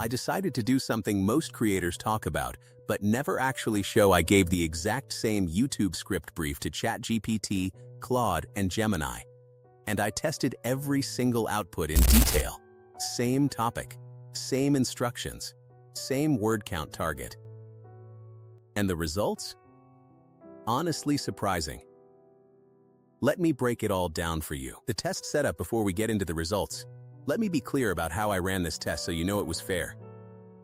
I decided to do something most creators talk about, but never actually show. I gave the exact same YouTube script brief to ChatGPT, Claude, and Gemini. And I tested every single output in detail. Same topic, same instructions, same word count target. And the results? Honestly surprising. Let me break it all down for you. The test setup before we get into the results. Let me be clear about how I ran this test so you know it was fair.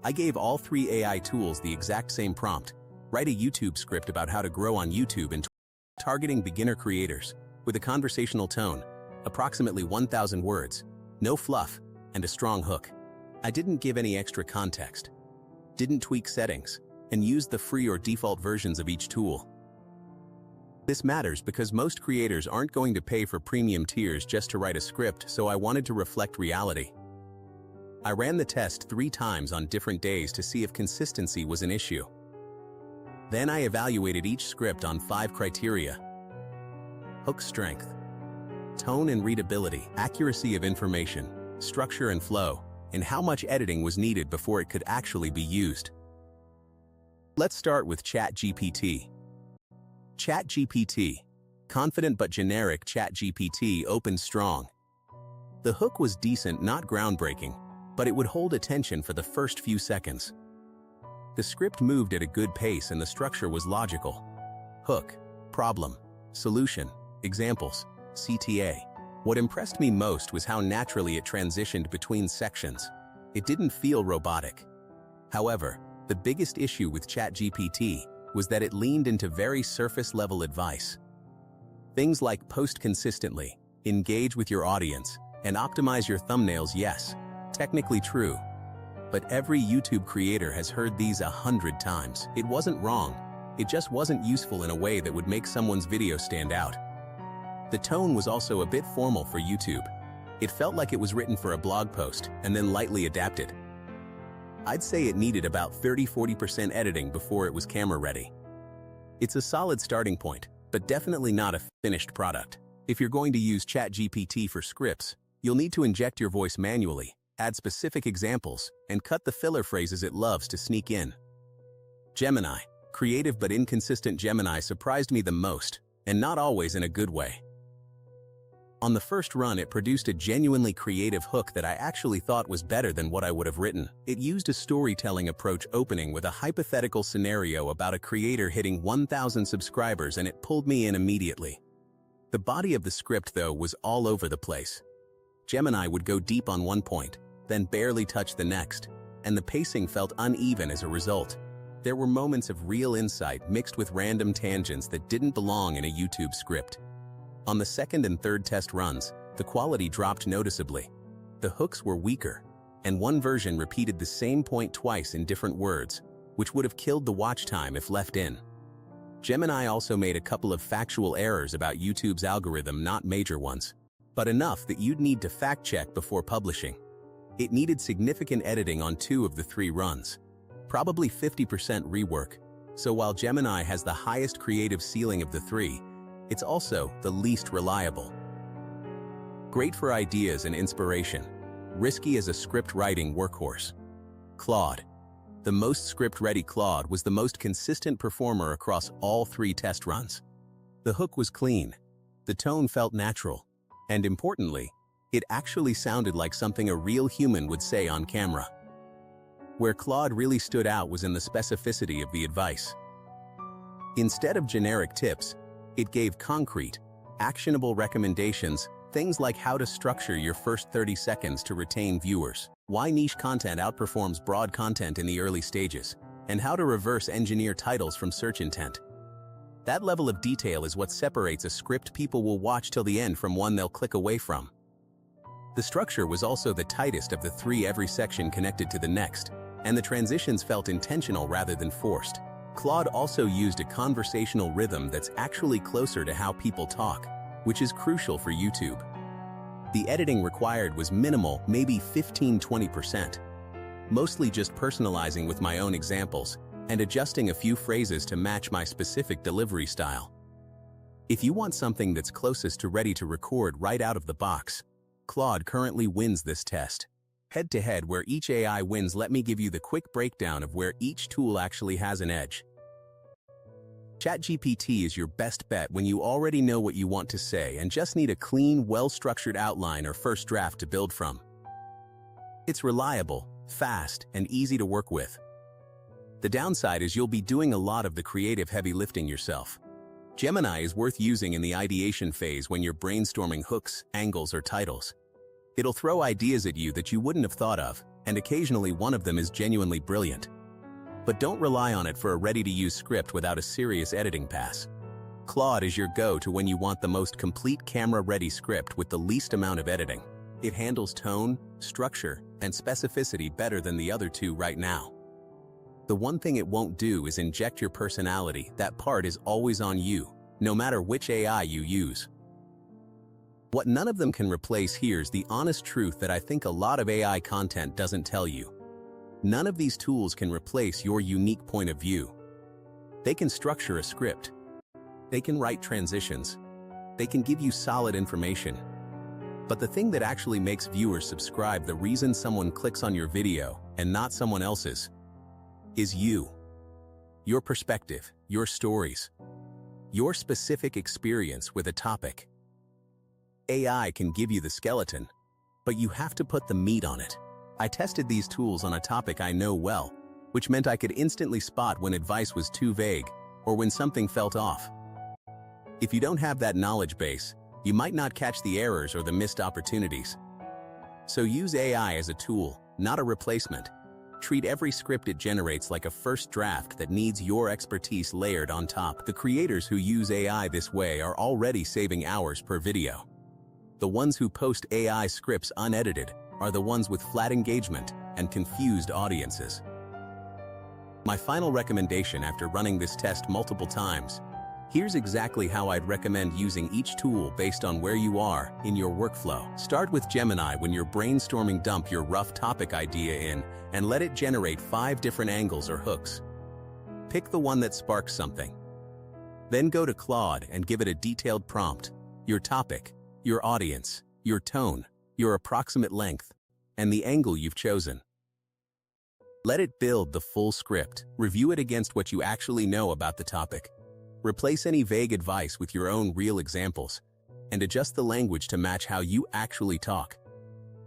I gave all 3 AI tools the exact same prompt. Write a YouTube script about how to grow on YouTube and targeting beginner creators, with a conversational tone, approximately 1,000 words, no fluff, and a strong hook. I didn't give any extra context, didn't tweak settings, and used the free or default versions of each tool. This matters because most creators aren't going to pay for premium tiers just to write a script, so I wanted to reflect reality. I ran the test 3 times on different days to see if consistency was an issue. Then I evaluated each script on 5 criteria: hook strength, tone and readability, accuracy of information, structure and flow, and how much editing was needed before it could actually be used. Let's start with ChatGPT. ChatGPT. Confident but generic ChatGPT opened strong. The hook was decent, not groundbreaking, but it would hold attention for the first few seconds. The script moved at a good pace and the structure was logical. Hook, problem, solution, examples, CTA. What impressed me most was how naturally it transitioned between sections. It didn't feel robotic. However, the biggest issue with ChatGPT was that it leaned into very surface-level advice. Things like post consistently, engage with your audience, and optimize your thumbnails, yes, technically true. But every YouTube creator has heard these 100 times. It wasn't wrong, it just wasn't useful in a way that would make someone's video stand out. The tone was also a bit formal for YouTube. It felt like it was written for a blog post and then lightly adapted. I'd say it needed about 30–40% editing before it was camera ready. It's a solid starting point, but definitely not a finished product. If you're going to use ChatGPT for scripts, you'll need to inject your voice manually, add specific examples, and cut the filler phrases it loves to sneak in. Gemini. Creative but inconsistent Gemini surprised me the most, and not always in a good way. On the first run, it produced a genuinely creative hook that I actually thought was better than what I would have written. It used a storytelling approach, opening with a hypothetical scenario about a creator hitting 1,000 subscribers, and it pulled me in immediately. The body of the script, though, was all over the place. Gemini would go deep on one point, then barely touch the next, and the pacing felt uneven as a result. There were moments of real insight mixed with random tangents that didn't belong in a YouTube script. On the second and third test runs, the quality dropped noticeably. The hooks were weaker, and one version repeated the same point twice in different words, which would have killed the watch time if left in. Gemini also made a couple of factual errors about YouTube's algorithm, not major ones, but enough that you'd need to fact-check before publishing. It needed significant editing on 2 of the 3 runs, probably 50% rework, so while Gemini has the highest creative ceiling of the 3, it's also the least reliable. Great for ideas and inspiration, risky as a script writing workhorse. Claude. The most script-ready Claude was the most consistent performer across all 3 test runs. The hook was clean, the tone felt natural, and importantly, it actually sounded like something a real human would say on camera. Where Claude really stood out was in the specificity of the advice. Instead of generic tips, it gave concrete, actionable recommendations, things like how to structure your first 30 seconds to retain viewers, why niche content outperforms broad content in the early stages, and how to reverse engineer titles from search intent. That level of detail is what separates a script people will watch till the end from one they'll click away from. The structure was also the tightest of the 3, every section connected to the next, and the transitions felt intentional rather than forced. Claude also used a conversational rhythm that's actually closer to how people talk, which is crucial for YouTube. The editing required was minimal, maybe 15–20%, mostly just personalizing with my own examples and adjusting a few phrases to match my specific delivery style. If you want something that's closest to ready to record right out of the box, Claude currently wins this test. Head-to-head where each AI wins, let me give you the quick breakdown of where each tool actually has an edge. ChatGPT is your best bet when you already know what you want to say and just need a clean, well-structured outline or first draft to build from. It's reliable, fast, and easy to work with. The downside is you'll be doing a lot of the creative heavy lifting yourself. Gemini is worth using in the ideation phase when you're brainstorming hooks, angles, or titles. It'll throw ideas at you that you wouldn't have thought of, and occasionally one of them is genuinely brilliant. But don't rely on it for a ready-to-use script without a serious editing pass. Claude is your go-to when you want the most complete camera-ready script with the least amount of editing. It handles tone, structure, and specificity better than the other two right now. The one thing it won't do is inject your personality. That part is always on you, no matter which AI you use. What none of them can replace here's the honest truth that I think a lot of AI content doesn't tell you. None of these tools can replace your unique point of view. They can structure a script. They can write transitions. They can give you solid information. But the thing that actually makes viewers subscribe, the reason someone clicks on your video and not someone else's, is you. Your perspective, your stories, your specific experience with a topic. AI can give you the skeleton, but you have to put the meat on it. I tested these tools on a topic I know well, which meant I could instantly spot when advice was too vague or when something felt off. If you don't have that knowledge base, you might not catch the errors or the missed opportunities. So use AI as a tool, not a replacement. Treat every script it generates like a first draft that needs your expertise layered on top. The creators who use AI this way are already saving hours per video. The ones who post AI scripts unedited are the ones with flat engagement and confused audiences. My final recommendation after running this test multiple times: here's exactly how I'd recommend using each tool based on where you are in your workflow. Start with Gemini when you're brainstorming. Dump your rough topic idea in and let it generate 5 different angles or hooks. Pick the one that sparks something. Then go to Claude and give it a detailed prompt: your topic, your audience, your tone, your approximate length, and the angle you've chosen. Let it build the full script. Review it against what you actually know about the topic. Replace any vague advice with your own real examples, and adjust the language to match how you actually talk.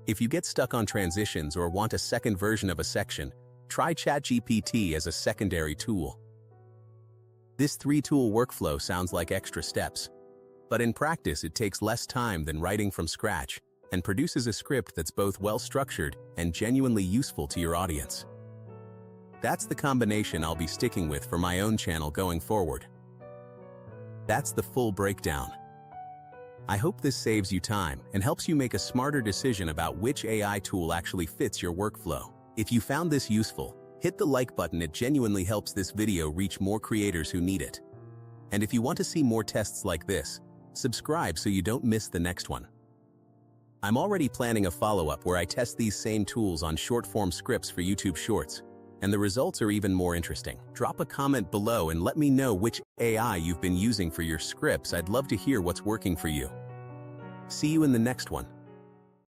If you get stuck on transitions or want a second version of a section, try ChatGPT as a secondary tool. This 3-tool workflow sounds like extra steps, but in practice it takes less time than writing from scratch and produces a script that's both well-structured and genuinely useful to your audience. That's the combination I'll be sticking with for my own channel going forward. That's the full breakdown. I hope this saves you time and helps you make a smarter decision about which AI tool actually fits your workflow. If you found this useful, hit the like button. It genuinely helps this video reach more creators who need it. And if you want to see more tests like this, subscribe so you don't miss the next one. I'm already planning a follow-up where I test these same tools on short-form scripts for YouTube Shorts, and the results are even more interesting. Drop a comment below and let me know which AI you've been using for your scripts. I'd love to hear what's working for you. See you in the next one.